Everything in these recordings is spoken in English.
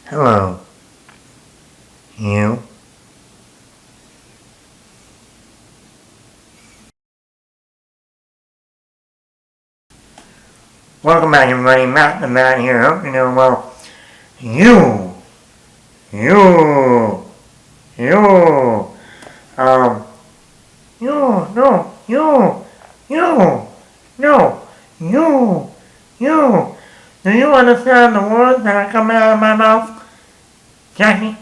Hello. You? Welcome back everybody, Matt the Man here. Hope you're doing well. You! You! You! Um, you! No! You! You! No! You! You! Do you understand the words that are coming out of my mouth? Jackie?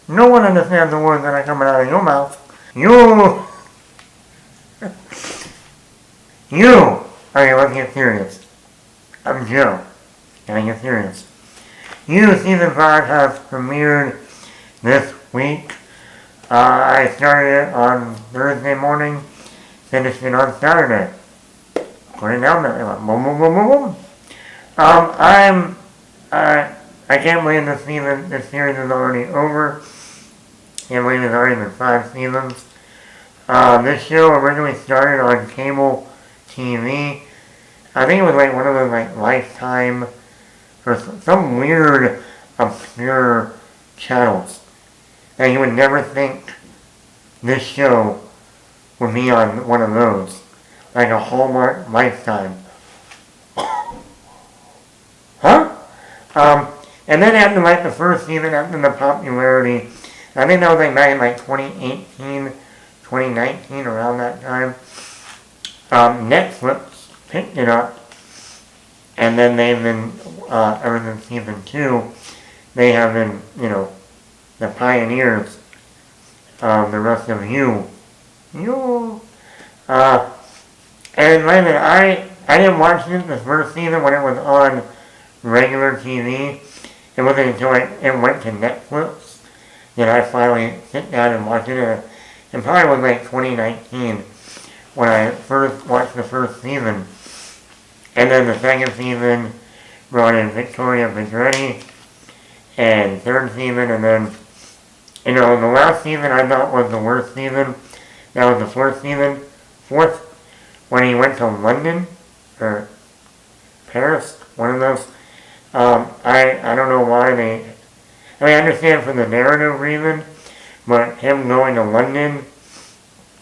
No one understands the words that are coming out of your mouth. You! You! Okay, let's get serious. I'm Joe. Can I get serious? You Season 5 has premiered this week. I started it on Thursday morning, finished it on Saturday. Put it down there, like boom, boom, boom, boom, boom. I can't believe this series is already over. Can't believe it's already been 5 seasons. This show originally started on cable TV. I think it was like one of those like Lifetime or some weird obscure channels that you would never think this show would be on one of those, like a Hallmark Lifetime. Huh? And then after like the first season, after the popularity, I think that was like back in like 2018, 2019, around that time, Netflix picked it up, and then they've been, ever since season 2, they have been, the pioneers of the rest of you. You. And like I didn't watch it the first season when it was on regular TV. It wasn't until it went to Netflix that I finally sit down and watched it. It probably was like 2019 when I first watched the first season. And then the second season brought in Victoria Pedretti, and third season, and then, the last season I thought was the worst season. That was the fourth, when he went to London, or Paris, one of those. I don't know why I understand for the narrative reason, but him going to London,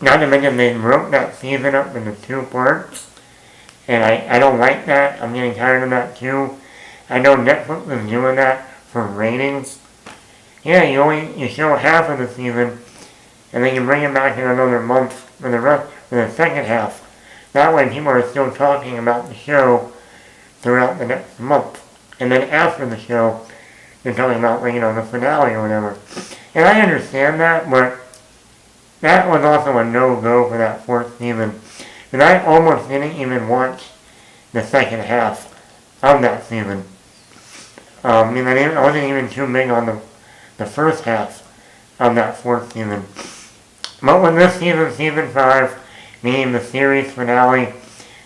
not to mention they broke that season up into 2 parts. And I don't like that. I'm getting tired of that too. I know Netflix is doing that for ratings. Yeah, you show half of the season, and then you bring it back in another month for the second half. That way people are still talking about the show throughout the next month. And then after the show, they're talking about, the finale or whatever. And I understand that, but that was also a no-go for that 4th season. And I almost didn't even watch the second half of that season. I wasn't even too big on the first half of that 4th season. But with this season 5, being the series finale,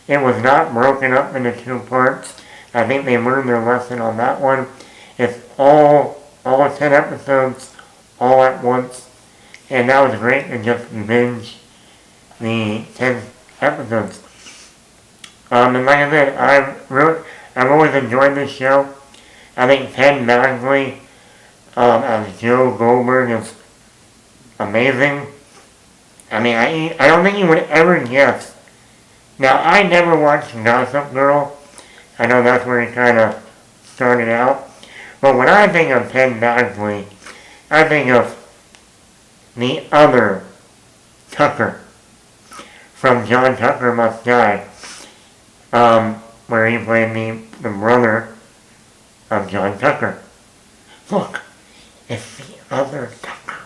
it was not broken up into 2 parts. I think they learned their lesson on that one. It's all 10 episodes, all at once. And that was great to just binge the 10 episodes. And like I said, I've always enjoyed this show. I think Penn Badgley as Joe Goldberg is amazing. I don't think you would ever guess. Now, I never watched Gossip Girl. I know that's where he kind of started out. But when I think of Penn Badgley, I think of the other Tucker from John Tucker Must Die, where he played the brother of John Tucker. Look, it's the other Tucker.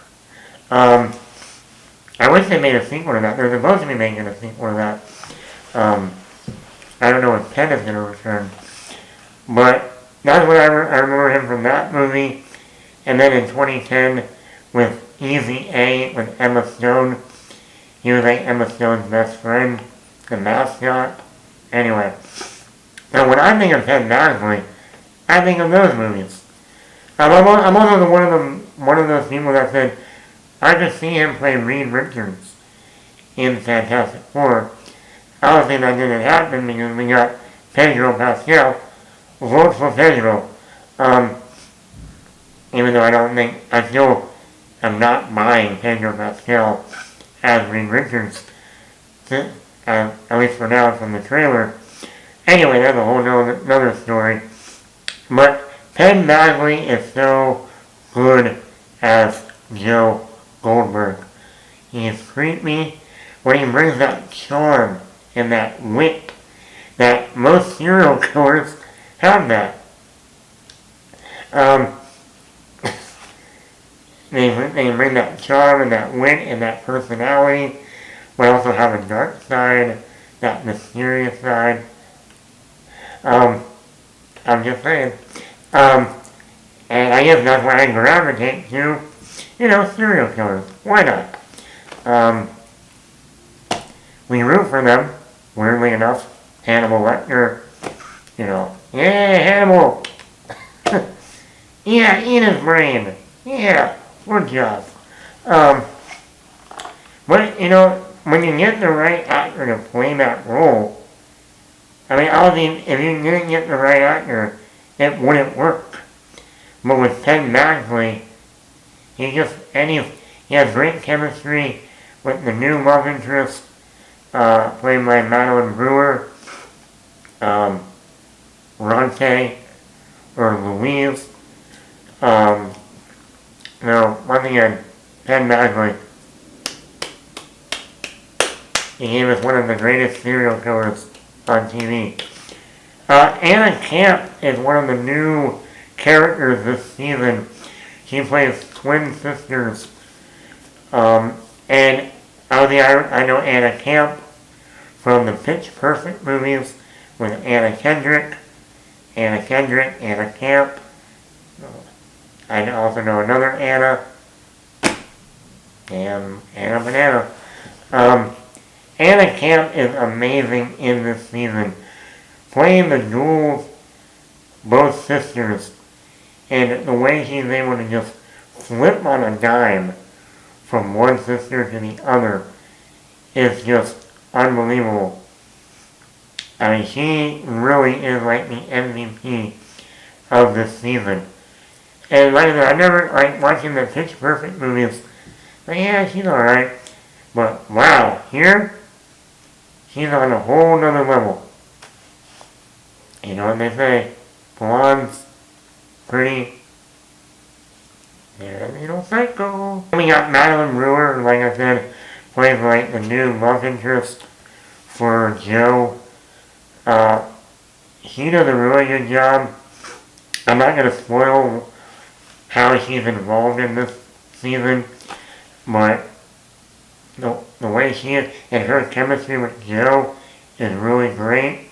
I wish they made a sequel to that. They're supposed to be making a sequel to that. I don't know if Penn is going to return. But that's what I remember him from that movie. And then in 2010, with Easy A with Emma Stone, he was like Emma Stone's best friend, the mascot. Anyway, now when I think of Penn Badgley, I think of those movies. I'm also one of those people that said, I could see him play Reed Richards in Fantastic Four. Obviously that didn't happen because we got Pedro Pascal. Vote for Pedro. even though I still am not buying Pedro Pascal as Reed Richards, at least for now from the trailer. Anyway, that's a whole another story. But Penn Badgley is so good as Joe Goldberg. He is creepy when he brings that charm and that wit that most serial killers have that. They bring that charm and that wit and that personality, but also have a dark side, that mysterious side. I'm just saying. And I guess that's why I gravitate to, serial killers. Why not? We root for them, weirdly enough. Hannibal Lecter, yeah, Hannibal! Yeah, eat his brain. Yeah, good job. But, when you get the right actor to play that role, obviously, if you didn't get the right actor, it wouldn't work. But with Penn Badgley, he has great chemistry with the new love interest, played by Madeline Brewer, Ronte, or Louise. Once again, Penn Badgley. He was one of the greatest serial killers on TV. Anna Camp is one of the new characters this season. She plays twin sisters. And I know Anna Camp from the Pitch Perfect movies with Anna Kendrick, Anna Camp. I also know another Anna, and Anna Banana. Anna Camp is amazing in this season, playing the dual, both sisters, and the way she's able to just flip on a dime from one sister to the other is just unbelievable. She really is like the MVP of this season. And like I said, I never like watching the Pitch Perfect movies. But yeah, she's alright. But wow, here, she's on a whole nother level. You know what they say? Blondes, pretty, and psycho. We got Madeline Brewer, like I said, plays like the new love interest for Joe. She does a really good job. I'm not going to spoil how she's involved in this season, but the way she is and her chemistry with Joe is really great.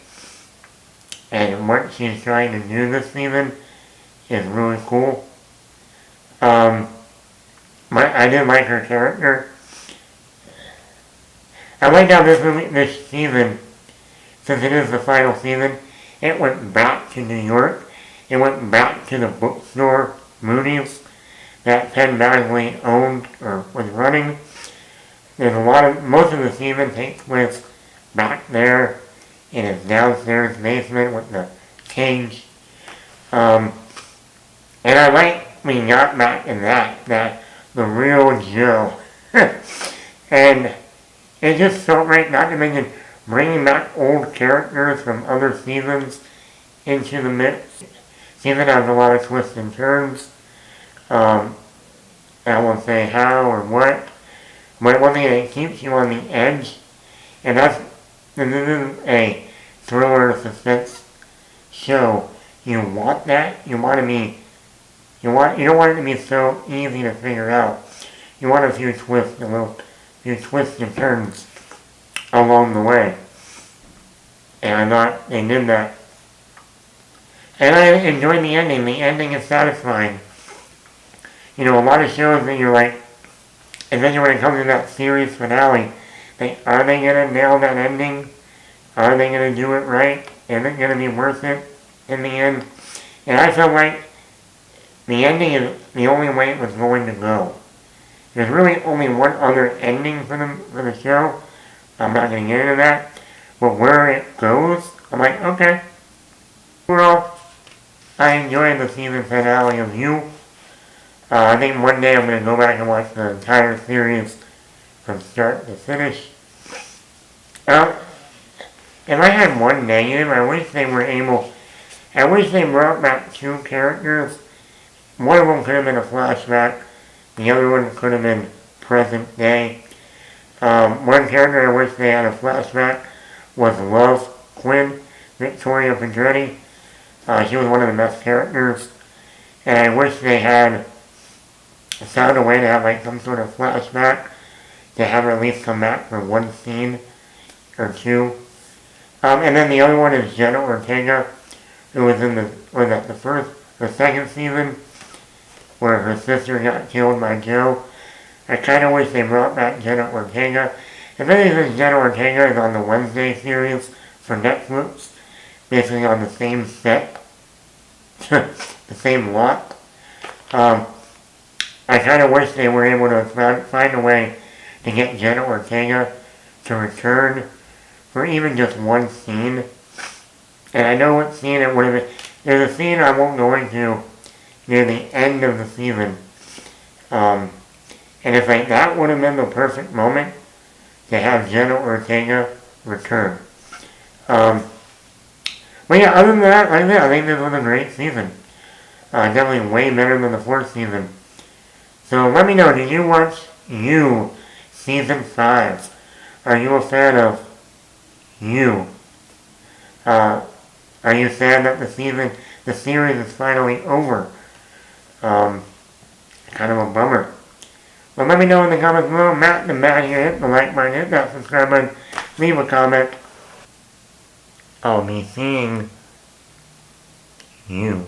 And what she's trying to do this season is really cool. I did like her character. I like how this season, since it is the final season, it went back to New York. It went back to the bookstore Moody's that Penn Badgley owned or was running. There's most of the season takes place back there in his downstairs basement with the cage. And I like we got back in that the real Joe. And it just felt right, not to mention bringing back old characters from other seasons into the mix. Season has a lot of twists and turns. I won't say how or what, but one thing that keeps you on the edge, and this is a thriller suspense show. You want that. You don't want it to be so easy to figure out. You want a few twists and turns along the way. And I thought they did that. And I enjoyed the ending. The ending is satisfying. A lot of shows that you're like, especially when it comes to that series finale, are they going to nail that ending? Are they going to do it right? Is it going to be worth it in the end? And I felt like the ending is the only way it was going to go. There's really only one other ending for the show. I'm not going to get into that. But where it goes, I'm like, okay. Overall, I enjoyed the season finale of You. I think one day I'm going to go back and watch the entire series from start to finish. Uh, if I had one negative, I wish they brought back two characters. One of them could have been a flashback, the other one could have been present day. One character I wish they had a flashback was Love Quinn, Victoria Pedretti. She was one of the best characters. And I wish they had found a way to have like some sort of flashback to have her at least come back for one scene or two. And then the other one is Jenna Ortega, who was in the second season, where her sister got killed by Joe. I kind of wish they brought back Jenna Ortega. If anything, Jenna Ortega is on the Wednesday series for Netflix, basically on the same set, the same lot. I kind of wish they were able to find a way to get Jenna Ortega to return for even just one scene. And I know what scene it would have been. There's a scene I won't go into near the end of the season. And it's like that would have been the perfect moment to have Jenna Ortega return. But yeah, other than that, like I said, I think this was a great season. Definitely way better than the fourth season. So let me know, did you watch You Season 5? Are you a fan of You? Are you sad that the series is finally over? Kind of a bummer. But let me know in the comments below. Matt the Matt here. Hit the like button, hit that subscribe button, leave a comment. I'll be seeing you.